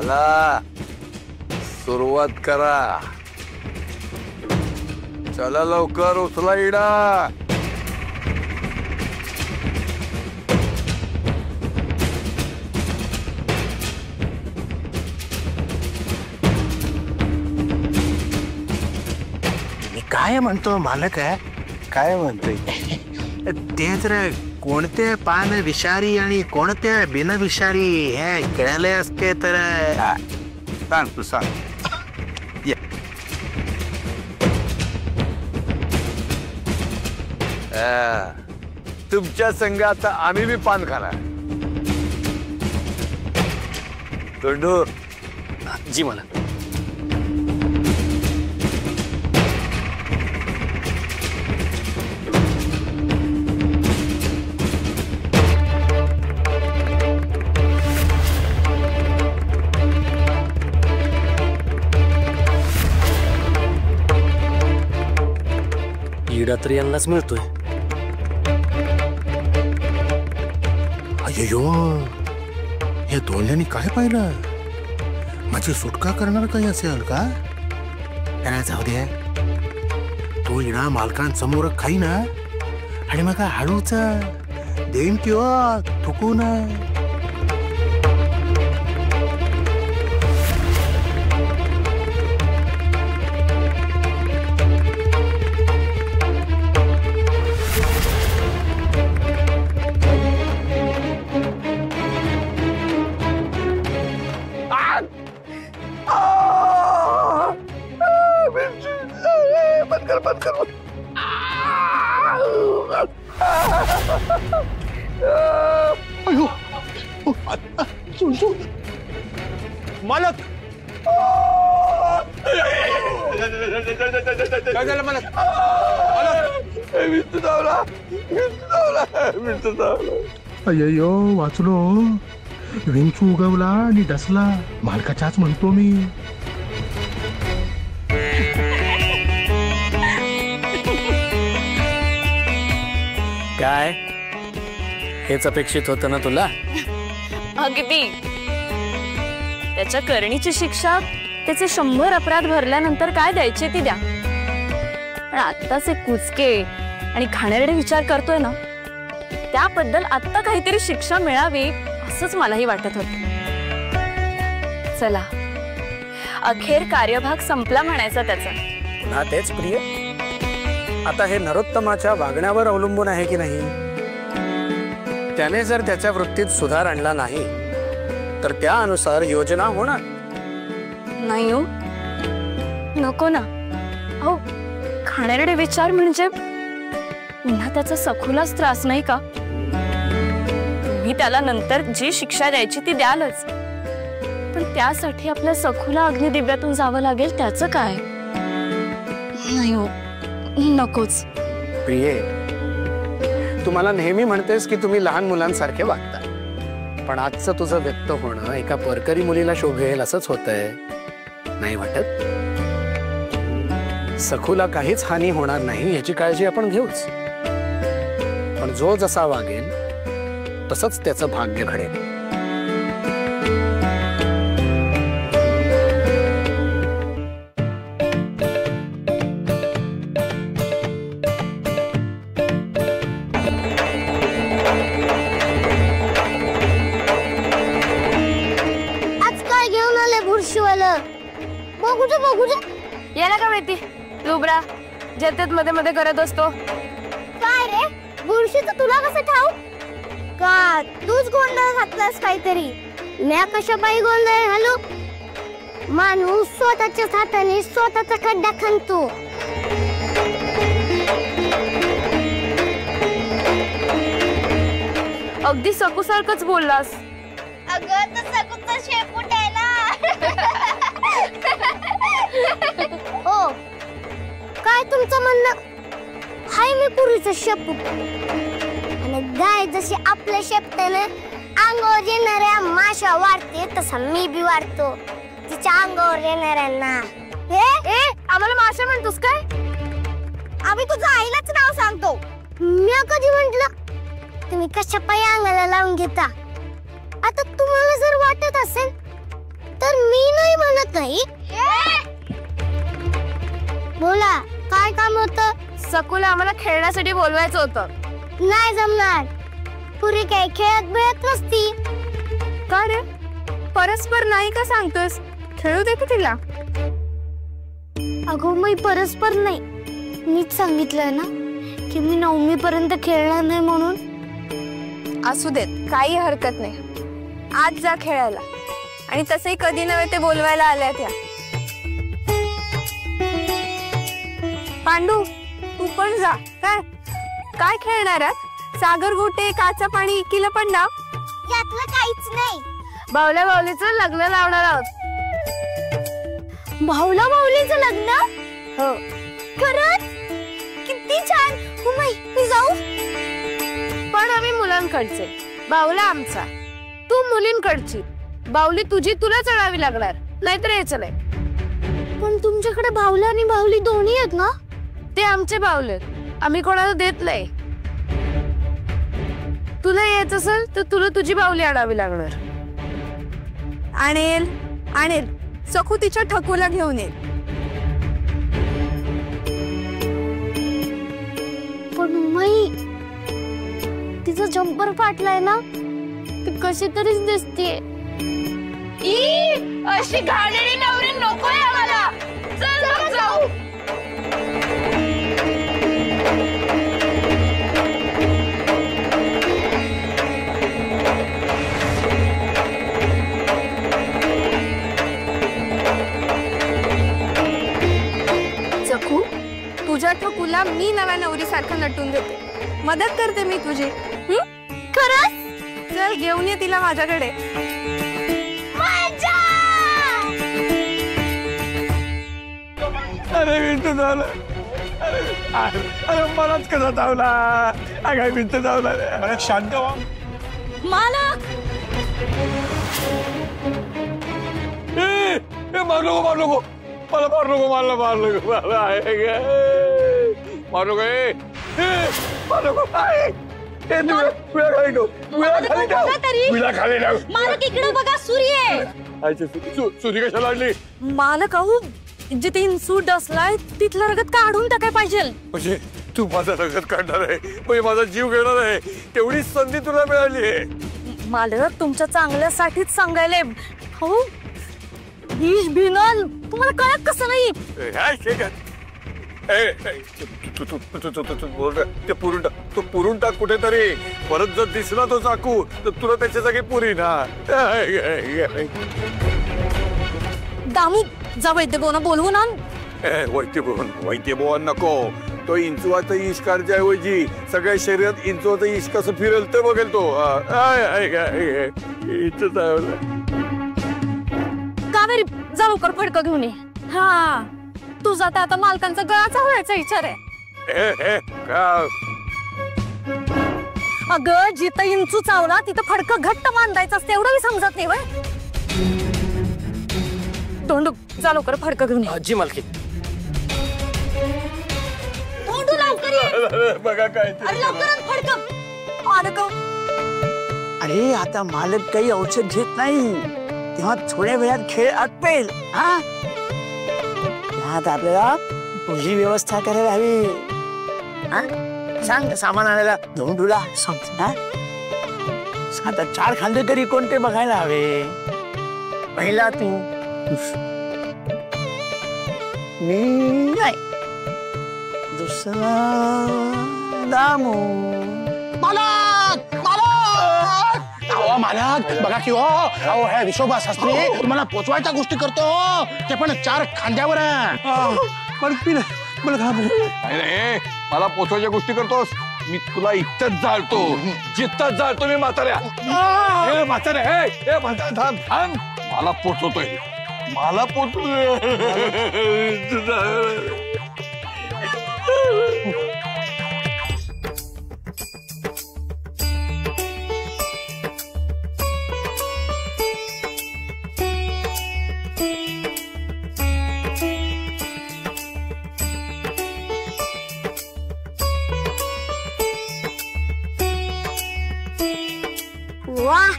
चला सुरुवात करा. चला लवकर उचला इडा. काय म्हणतो मालक आहे? काय म्हणतोय? ते तर कोणते पान विषारी आणि कोणते बिनविषारी हे कळले असते तर सांग तू सांग. तुमच्या संघात आम्ही बी पान खाणार. तोंडू जी मला इडा तर यांनाच मिळतोय. अय्यो हे दोंड्यानी काय पाहिलं? माझी सुटका करणार काही असेल का? त्यांना जाऊ दे. तो इडा मालकांसमोर खाई ना आणि मग हळूच देईन किंवा थुकू ना. मालक काय झालं मला? अय्यो वाचलो. विंचू उगवला आणि डसला. मालकाच्याच म्हणतो मी. काय हेच अपेक्षित होतं ना तुला? अगदी. त्याच्या करणीची शिक्षा त्याचे 100 अपराध भरल्यानंतर काय द्यायचे ती द्या. पण आत्ताचे कुचके आणि घाणेरडे विचार करतोय ना त्याबद्दल आत्ता काहीतरी शिक्षा मिळावी असंच मलाही वाटत होतं. चला अखेर कार्यभाग संपला म्हणायचा त्याचा. पुन्हा तेच प्रिय. आता हे नरोत्तमाच्या वागण्यावर अवलंबून आहे की नाही? त्याने जर त्याच्या वृत्तीत सुधार आणला नाही तर त्यानुसार योजना होणार. नाही हो, नको ना. हो, घाणेरडे विचार म्हणजे पुन्हा त्याचा सखूलाच त्रास नाही का? तुम्ही त्याला नंतर जी शिक्षा द्यायची ती द्यालच, पण त्यासाठी आपल्या सखूला अग्निदिव्यातून जावं लागेल त्याचं काय? नाही हो, नकोच. प्रिये, तुम्हाला नेहमी म्हणतेस की तुम्ही लहान मुलांसारखे वागता, पण आजचं तुझं व्यक्त होणं एका परकरी मुलीला शोभेल असंच होतंय, नाही वाटत? सखूला काहीच हानी होणार नाही याची काळजी आपण घेऊच, पण जो जसा वागेल तसंच त्याचं भाग्य घडेल. याला का माहिती? लुबरा जेतेत मध्ये मध्ये करत असतो. काय रे बुरशीचं तुला कसं ठाऊ? का तूच गोंधळ घातलास काहीतरी? म्या कशा बाई गोंधळ घालू? माणूस स्वतःच्या हाताने स्वतःचा खड्डा खणतो. अगदी सकूसारखंच बोललास. अगं तर सकूचा शेपूट आहे ना. हो, काय तुमचं म्हणणं? हाय मी पुरीचं शेपूट आणि गाय जशी आपल्या शेपटाने अंगावर येणाऱ्या माशा वाढते तसा मी बी वाढतो तिच्या अंगावर येणाऱ्यांना. हे आम्हाला माशा म्हणतोस काय? आम्ही तुझं आईलाच नाव सांगतो. मी कधी म्हंटल? तुम्ही कशा पायी अंगाला लावून घेता? आता तुम्हाला जर वाटत असेल तर मी नाही म्हणत नाही. बोला काय काम होतं? सखूला आम्हाला खेळण्यासाठी बोलवायचं होतं. नाही जमणार. पुरी काही खेळत बिळत नसती. का रे परस्पर नाही का सांगतोस? खेळू दे की तिला. अगो मी परस्पर नाही, मीच सांगितलंय ना की मी 9वी पर्यंत खेळणार नाही म्हणून. असू देत काही हरकत नाही. आज जा खेळायला. आणि तसंही कधी नव्हे ते बोलवायला आल्या त्या. पांडू तू पण जा. काय काय खेळणार आहात? सागर गोटे काचा पाणी इकीला पण डाव. यातलं काहीच नाही. बावल्या बावलीचं लग्न लावणार आहोत. भाऊला भाऊलीचं लग्न? हो. खरंच? किती छान. मी जाऊ? पण आम्ही मुलांकडचे, बावला आमचा. तू मुलींकडची. बावली तुझी तुला चढावी लागणार, नाहीतर हे चले. पण तुमच्याकडे भाऊला आणि भाऊली दोन्ही आहेत ना? ते आमचे बावले, आम्ही कोणाला देत नाही. तुला यायचं असेल तर तुला तुझी बावली आणावी लागणार. आणेल आणेल. सखू तिच्या ठकूला घेऊन येईल. पण उमाई तिचा जम्पर फाटलाय ना, ती कशी तरीच दिसतीये. अशी घाणेरी नवरी नकोय आम्हाला. चल मग जाऊ. सखू तुझ्या ठकूला मी नव्या नवरीसारखं नटून देते. मदत करते मी तुझी. खरंच? चल घेऊन ये तिला माझ्याकडे. अरे विंत धावला. अरे मलाच कसा धावला. अगं विंत धावला. मला शांत व्हा. मालक मार नको मला मार नको. मला मार नको. मालक इकडे बघा. सूर्य कशाला आणली? मालक अहो जिथे इन्सूट असलाय तिथलं रगत काढून टाकाय पाहिजे. म्हणजे तू माझा रगत काढणार आहे, म्हणजे माझा जीव घेणार आहे. तेवढी संधी तुला मिळाली आहे. मालक तुमच्या चांगल्यासाठीच सांगायले. हो विष भिनल तुम्हाला कळत कसं नाही? ते पुरून टाक कुठेतरी. परत जर दिसला तो चाकू तर तुला त्याच्या जागी पुरी ना. दामू जा वैद्यभवना बोलवून आण. वैद्यभवन नको. तो इंचवाचा इश्कारच्या ऐवजी सगळ्या शरीरात इंचवाचं इश कसं फिरेल ते बघेल तो. कावेरी जा लवकर फडकं घेऊन ये. हा तुझा तर आता मालकांचा गळाचा व्हायचा विचार आहे. अगं जिथं इंचू चावला तिथं फडकं घट्ट बांधायचं असते. एवढं मी समजत नाही वय. तोंडू जा लवकर फडकं घेऊन ये. जी मालकी. तोंडू लवकर ये. बघा काय अरे लवकर फडकं. अडकव. अरे आता मालक काही औषध घेत नाही, तेव्हा थोड्या वेळात खेळ आटपेल. हा आपल्याला तुझी व्यवस्था करायला हवी. सांग सामान आणायला धोंडूला. आता 4 खांदे तरी कोणते बघायला हवे. पहिला तू, मी नाही, दुसरा दामू. मालक बघा की हो हे विशोबा शास्त्री तुम्हाला पोचवायच्या गोष्टी करतो, ते पण 4 खांद्यावर. मला पोचवायच्या गोष्टी करतोस. मी तुला इथंच जाळतो, जिथंच जाळतो मी म्हाताऱ्या. थांब. मला पोचवतोय. मला पोचतोय. वाह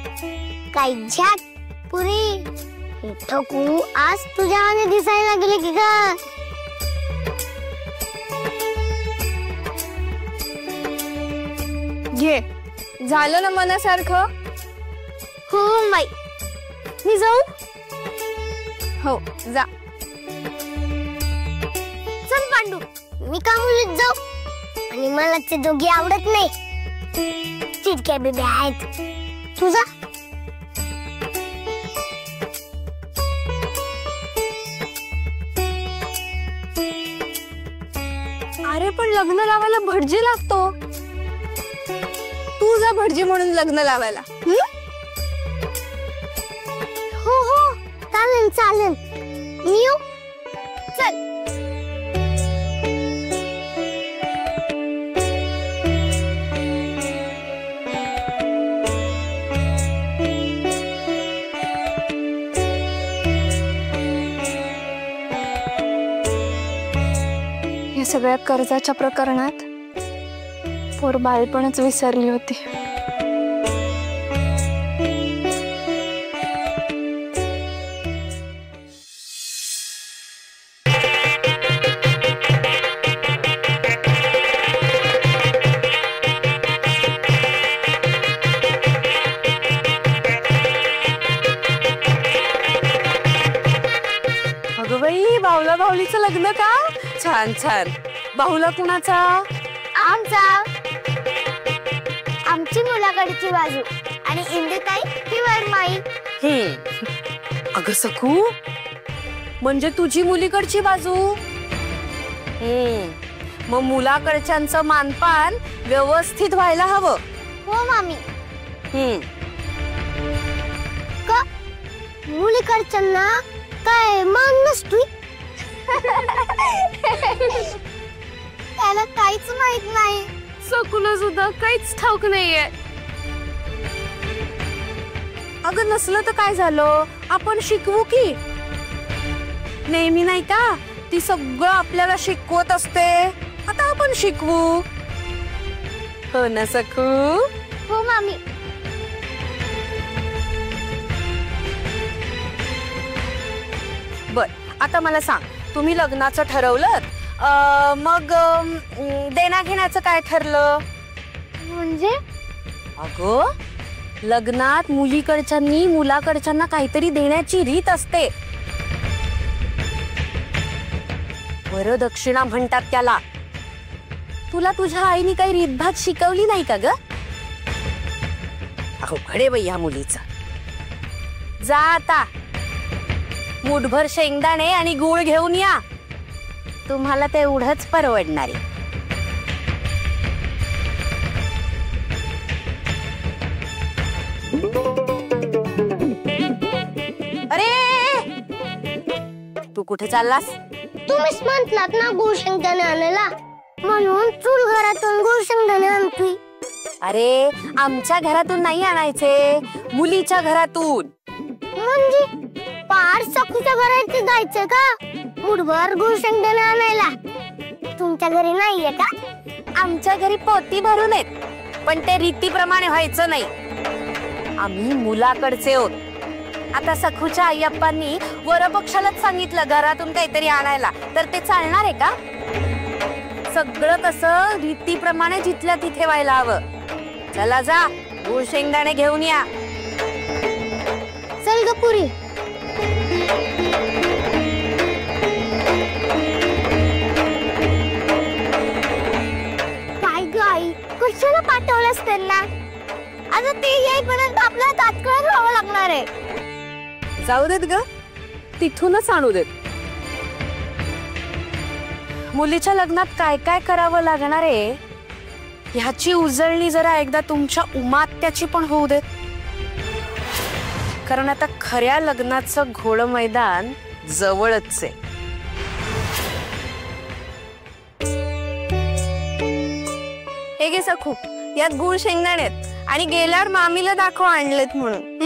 काय झट पुरी. ठकू आज तुझ्या आने दिसायला गेले की का? घे, झालं ना मनासारखं? हो माई, मी जाऊ? हो जा. चल पांडू, मी कामुलीत जाऊ. आणि मला ते दोघे आवडत नाही. चिडक्या बेबी आहेत. तुझा अरे पण लग्न लावायला भटजी लागतो. तू जा भटजी म्हणून लग्न लावायला. हो हो चालेल चालेल. मी येऊ? चल. या सगळ्या कर्जाच्या प्रकरणात पोर बाळपणच विसरली होती. अगं बाई, बाहुला बाहुलीचं लग्न का? छान छान. बाहुला कुणाचा? आमचा. आमची मुलाकडची बाजू आणि इंदुताई ही वरमाई. अगं सखू, म्हणजे तुझी मुलीकडची बाजू. मग मुलाकडच्यांचं मानपान व्यवस्थित व्हायला हवं. हो मामी. का मुलीकडच्यांना काय मान नसतोय? त्याला काहीच माहित नाही. सखूला सुद्धा काहीच ठाऊक नाहीये. अगं नसलं तर काय झालं, आपण शिकवू की. नेहमी नाही का ती सगळं आपल्याला शिकवत असते. आता आपण शिकवू. हो ना सखू? हो मामी. बर, आता मला सांग, तुम्ही लग्नाचं ठरवलं, मग देना घेण्याचं काय ठरलं? म्हणजे अगं लग्नात मुलीकडच्यांनी मुलाकडच्यांना काहीतरी देण्याची रीत असते. वरदक्षिणा म्हणतात त्याला. तुला तुझ्या आईने काही रीतभात शिकवली नाही का ग? अहो खडे बाई ह्या मुलीचा. जा आता मुठभर शेंगदाणे आणि गूळ घेऊन या. तुम्हाला ते एवढंच परवडणार आहे. अरे तू कुठे चाललास? तुम्हीच म्हटलात ना गुळ शेंगदाणे आणायला, म्हणून चूल घरातून गुळ शेंगदाणे आणतोय. अरे आमच्या घरातून नाही आणायचे, मुलीच्या घरातून. म्हणजे पार सखूच्या घरात जायचं का मुठभर गुळ शेंगदाणे आणायला? तुमच्या घरी नाहीये का? आमच्या घरी पोती भरून आहेत, पण ते रीतीप्रमाणे व्हायचं नाही. आम्ही मुलाकडचे आहोत. आता सखूच्या आई अप्पांनी वरपक्षालाच सांगितलं घरातून काहीतरी आणायला, तर ते चालणार आहे का? सगळं कसं रीतीप्रमाणे जिथल्या तिथे व्हायला हवं. चला जा गुळ शेंगदाणे घेऊन या. चल ग पुरी. काय ग आई, कशाला पाठवलंस त्यांना? आता ते येईपर्यंत आपल्याला तात्काळ राहावं लागणार आहे. जाऊ देत ग, तिथूनच आणू देत. मुलीच्या लग्नात काय काय करावं लागणार आहे ह्याची उजळणी जरा एकदा तुमच्या उमात्याची पण होऊ देत. कारण आता खऱ्या लग्नाचं घोळ मैदान जवळच आहे. हे घे सखू, यात गुळ शेंगदाणेत आणि गेल्यावर मामीला दाखव आणलेत म्हणून.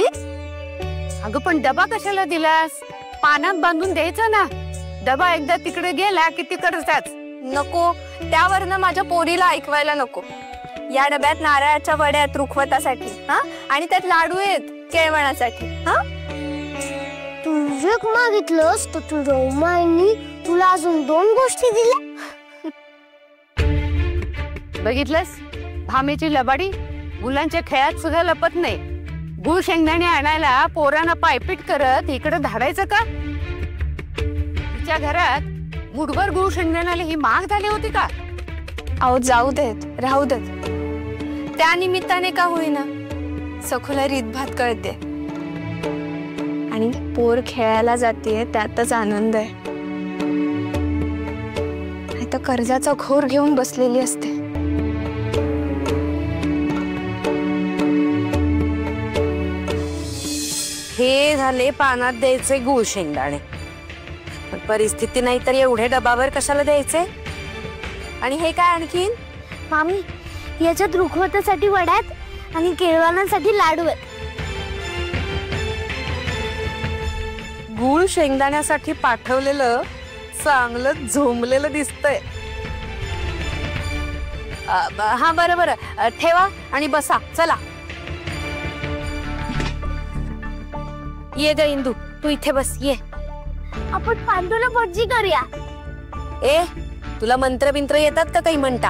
अगं पण डबा कशाला दिलास? पानात बांधून द्यायचा ना. डबा एकदा तिकडे गेला की तिकडचाच. नको, त्यावरनं माझ्या पोरीला ऐकवायला नको. या डब्यात नारळाच्या वड्या आहेत रुखवतासाठी, हा, आणि त्यात लाडू आहेत केळवणासाठी. हा, तुझ एक मागितलंस तर तुझ्या माईंनी तुला अजून 2 गोष्टी दिल्या. बघितलंस भामेची लबाडी मुलांच्या खेळात सुद्धा लपत नाही. गुळ शेंगदाणे आणायला पोरांना पायपीट करत इकडे धाडायचं का? तिच्या घरात मुठभर गुळ शेंगदाण्याला ही महाग झाली होती का? अहो जाऊ देत, राहू देत. त्या निमित्ताने का होईना सखूला रीतभात कळते आणि पोर खेळायला जाते त्यातच आनंद आहे. नाही तर कर्जाचा घोर घेऊन बसलेली असते. हे झाले पानात द्यायचे गुळ शेंगदाणे. परिस्थिती नाही तर एवढे डबावर कशाला द्यायचे? आणि हे काय आणखीन? मामी याच्यात रुखवतासाठी वड्यात आणि केळवणासाठी लाडू आहेत. गुळ शेंगदाण्यासाठी पाठवलेलं चांगलं झोंबलेलं दिसतंय. हा बरं बरं ठेवा आणि बसा. चला ये ग इंदू, तू इथे बस. ये आपण पांडुला भटजी करूया. ए तुला मंत्र बिंत्र येतात का काही म्हणता?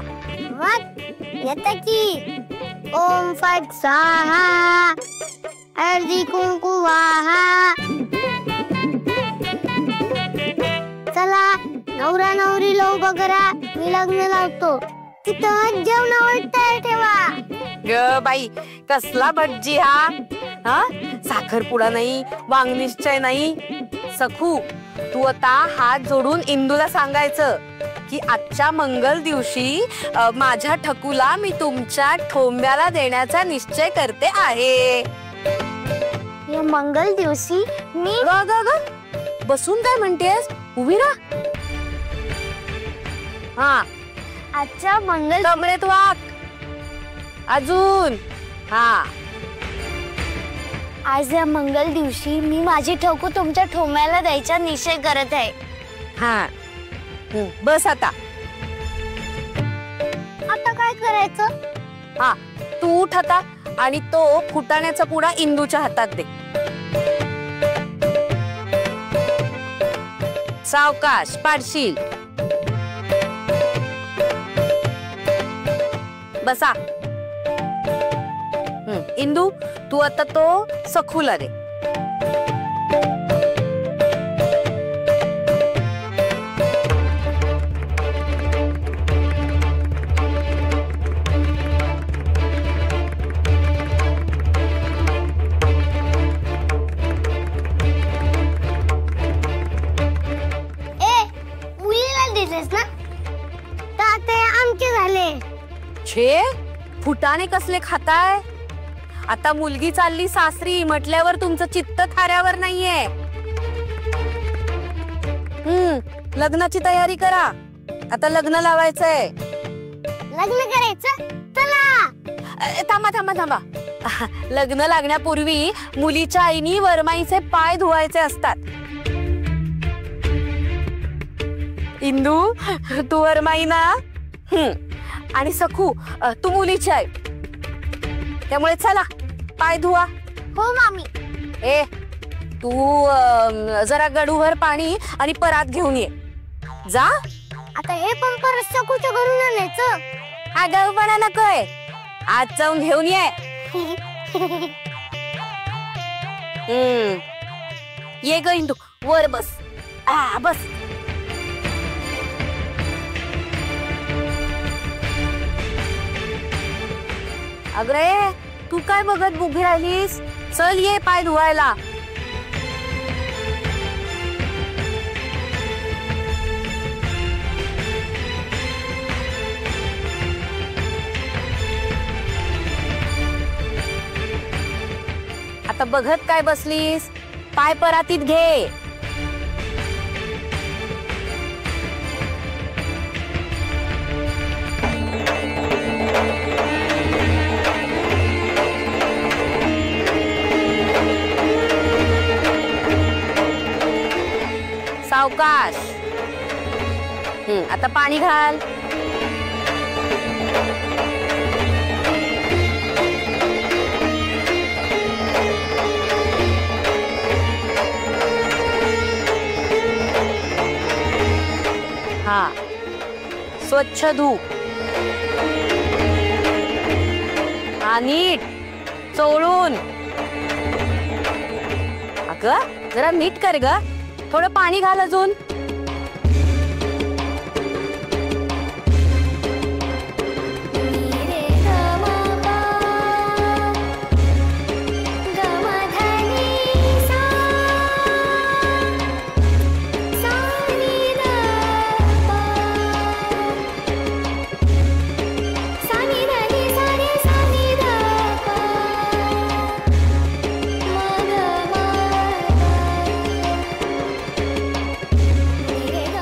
येत की ओम फट स्वाहा हळदी कुंकू वाहा. चला नवरा नवरी लो बघरा मी लग्न लावतो. तिथं जेवणावर तयार ठेवा. ग बाई कसला भटजी हा? हा साखरपुडा नाही, वांगनिश्चय नाही. सखू तू आता हात जोडून इंदूला सांगायचं की आजच्या मंगल दिवशी माझ्या ठकूला मी तुमच्या ठोंब्याला देण्याचा निश्चय करते आहे. या मंगल दिवशी मी ग ग ग बसून काय म्हणतेस? उभी राहा. हा आजच्या मंगल कमरेत वाक. अजून हा. आज या मंगल दिवशी मी माझी ठोकू तुमच्या ठोम्याला द्यायचा निश्चय करत आहे. हा बस आता. आता काय करायचं? हा तू उठ आता आणि तो फुटाण्याचा पुडा इंदूच्या हातात दे. सावकाश पाडशील. बसा. इंदू तू आता तो सखूला दे. मुलीला दिलेस ना तर आता आमचे झाले. छे फुटाणे कसले खाताय? आता मुलगी चालली सासरी म्हटल्यावर तुमचं चित्त थाऱ्यावर नाहीये. लग्नाची तयारी करा. आता लग्न लावायचंय. लग्न करायचं. चला थांबा थांबा थांबा. लग्न लागण्यापूर्वी मुलीच्या आईनी वरमाईचे पाय धुवायचे असतात. इंदू तू वरमाई ना. आणि सखू तू मुलीची आई. त्यामुळे चला पाय धुवा. हो मामी. ए तू जरा गडूभर पाणी आणि परात घेऊन ये. जा. आता हे पण परत सखूच्या घरून आणायचं. हा गळपणा नकोय. आज जाऊन घेऊन ये. ये ग इंदू वर बस. बस. अगरे तू काय बघत उभी राहिलीस? चल ये पाय धुवायला. आता बघत काय बसलीस? पाय परातीत घे. सावकाश. आता पाणी घाल. स्वच्छ धू. हा नीट चोळून. अगं जरा नीट कर ग. थोडं पाणी घाल अजून.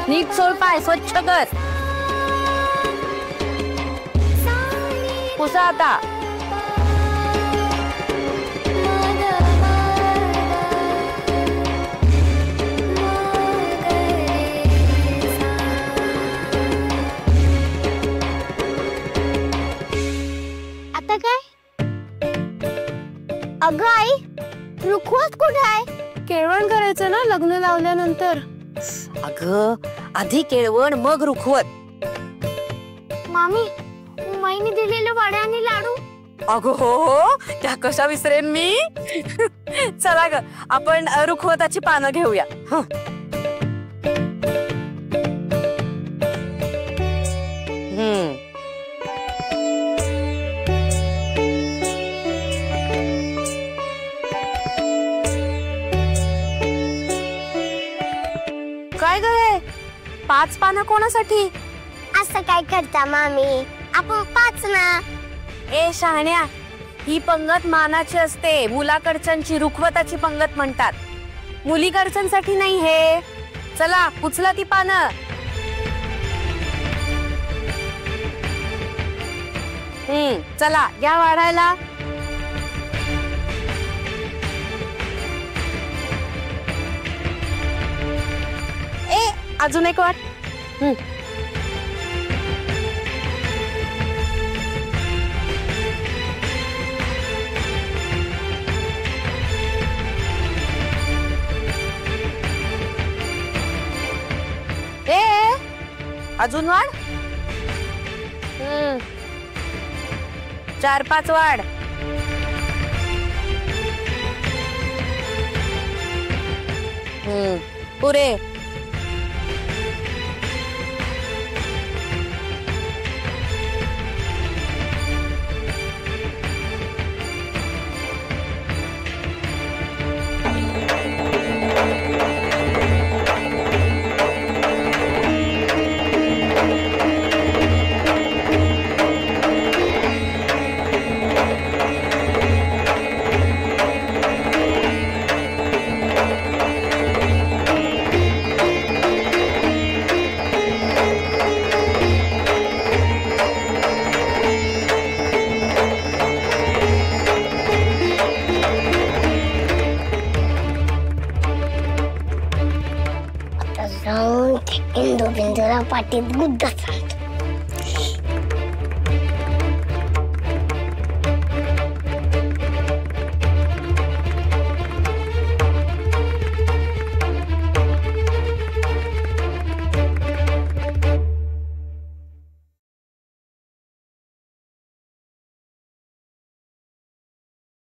नीट सोड पाय. स्वच्छ कर. पुसा आता. आता काय? अगं आई, रुखवत कुठे आहे? केळवण करायचं ना लग्न लावल्यानंतर. अगं आधी केळवण मग रुखवत. मामी, माईने दिलेले वडे आणि लाडू. अगं हो, त्या कशा विसरेन मी. चला ग आपण रुखवताची पानं घेऊया. काय ग हे 5 पानं कोणासाठी? असं काय करता मामी? आपण 5 ना. ए शहाण्या, ही पंगत मानाची असते. मुलाकडच्यांची रुखवताची पंगत म्हणतात. मुलीकडच्यांसाठी नाही हे. चला उचला ती पानं. चला घ्या वाढायला. ए अजून एक वाट. अजून वाढ. 4-5 वाढ. पुरे. इंदू बिंदूला पाठीत गुद्दा